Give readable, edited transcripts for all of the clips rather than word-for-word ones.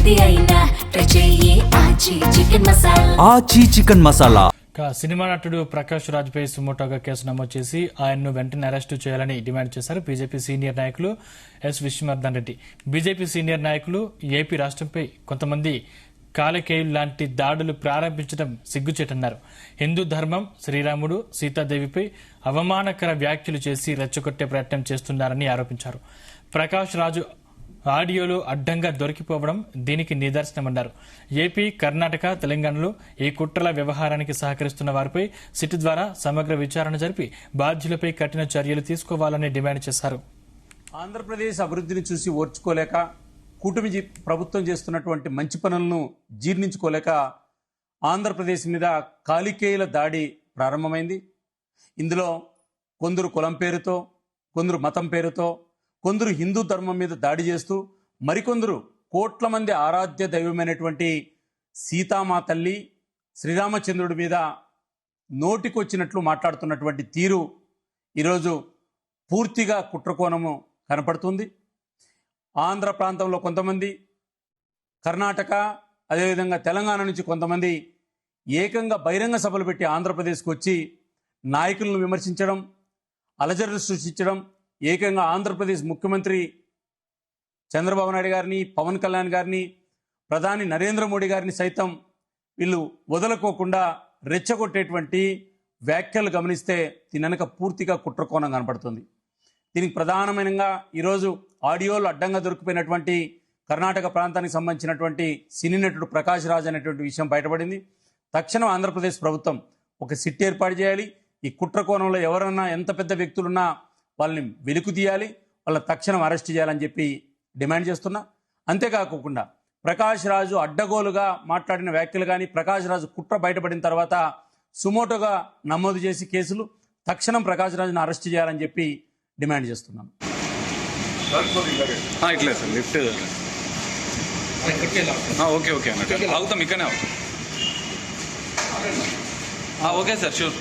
ఏది అయినా ట్రై చెయ్యి ఆచి చికెన్ మసాలా. ఆచి చికెన్ మసాలా. సినిమా నటుడు ప్రకాష్ రాజ్ పై సుమోటోగా కేసు నమోదు చేసి ఆయన్ను వెంటనే అరెస్టు చేయాలని డిమాండ్ చేశారు బీజేపీ సీనియర్ నాయకులు S Vishnuvardhan Reddy. BJP senior నాయకులు ఏపీ రాష్ట్రంపై కొంతమంది కాలకేయులు లాంటి దాడులు ప్రారంభించడం సిగ్గుచేటన్నారు. హిందూ ధర్మం, శ్రీరాముడు, సీతాదేవిపై అవమానకర వ్యాఖ్యలు చేసి రెచ్చగొట్టే ప్రయత్నం చేస్తున్నారని ఆరోపించారు. ప్రకాష్ రాజు ఆడియోలో అడ్డంగా దొరికిపోవడం దీనికి నిదర్శనమన్నారు. ఏపీ, కర్ణాటక, తెలంగాణలో ఈ కుట్రల వ్యవహారానికి సహకరిస్తున్న వారిపై సిట్ ద్వారా సమగ్ర విచారణ జరిపి బాధ్యులపై కఠిన చర్యలు తీసుకోవాలని డిమాండ్ చేశారు. ఆంధ్రప్రదేశ్ అభివృద్ధిని చూసి ఓర్చుకోలేక, కూటమి ప్రభుత్వం చేస్తున్నటువంటి మంచి పనులను జీర్ణించుకోలేక ఆంధ్రప్రదేశ్ మీద కాలికేయుల దాడి ప్రారంభమైంది. ఇందులో కొందరు కులం పేరుతో, కొందరు మతం పేరుతో, కొందరు హిందూ ధర్మం మీద దాడి చేస్తూ, మరికొందరు కోట్ల మంది ఆరాధ్య దైవమైనటువంటి సీతామా తల్లి, శ్రీరామచంద్రుడి మీద నోటికొచ్చినట్లు మాట్లాడుతున్నటువంటి తీరు ఈరోజు పూర్తిగా కుట్రకోణము కనపడుతుంది. ఆంధ్ర ప్రాంతంలో కొంతమంది, కర్ణాటక, అదేవిధంగా తెలంగాణ నుంచి కొంతమంది ఏకంగా బహిరంగ సభలు పెట్టి ఆంధ్రప్రదేశ్కి వచ్చి నాయకులను విమర్శించడం, అలజడులు సృష్టించడం, ఏకంగా ఆంధ్రప్రదేశ్ ముఖ్యమంత్రి చంద్రబాబు నాయుడు గారిని, పవన్ కళ్యాణ్ గారిని, ప్రధాని నరేంద్ర మోడీ గారిని సైతం వీళ్ళు వదలకోకుండా రెచ్చగొట్టేటువంటి వ్యాఖ్యలు గమనిస్తే దీని వెనక పూర్తిగా కుట్రకోణం కనపడుతుంది. దీనికి ప్రధానమైనగా ఈరోజు ఆడియోలు అడ్డంగా దొరికిపోయినటువంటి కర్ణాటక ప్రాంతానికి సంబంధించినటువంటి సినీ నటుడు ప్రకాష్ రాజ్ అనేటువంటి విషయం బయటపడింది. తక్షణం ఆంధ్రప్రదేశ్ ప్రభుత్వం ఒక సిట్ ఏర్పాటు చేయాలి. ఈ కుట్రకోణంలో ఎవరన్నా ఎంత పెద్ద వ్యక్తులున్నా వాళ్ళని వెలుకు తీయాలి, వాళ్ళ తక్షణం అరెస్ట్ చేయాలని చెప్పి డిమాండ్ చేస్తున్నా. అంతేకాకుండా ప్రకాష్ రాజు అడ్డగోలుగా మాట్లాడిన వ్యాఖ్యలు కానీ, ప్రకాష్ రాజు కుట్ర బయటపడిన తర్వాత సుమోటోగా నమోదు చేసి కేసులు తక్షణం ప్రకాష్ రాజును అరెస్ట్ చేయాలని చెప్పి డిమాండ్ చేస్తున్నాను. ఇట్లే సార్ లిఫ్ట్ ఓకే ఓకే అన్న అవుతాం ఇక్కడనే అవుతాం. Okay sir sure.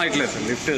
ఇట్లే సార్ లిఫ్ట్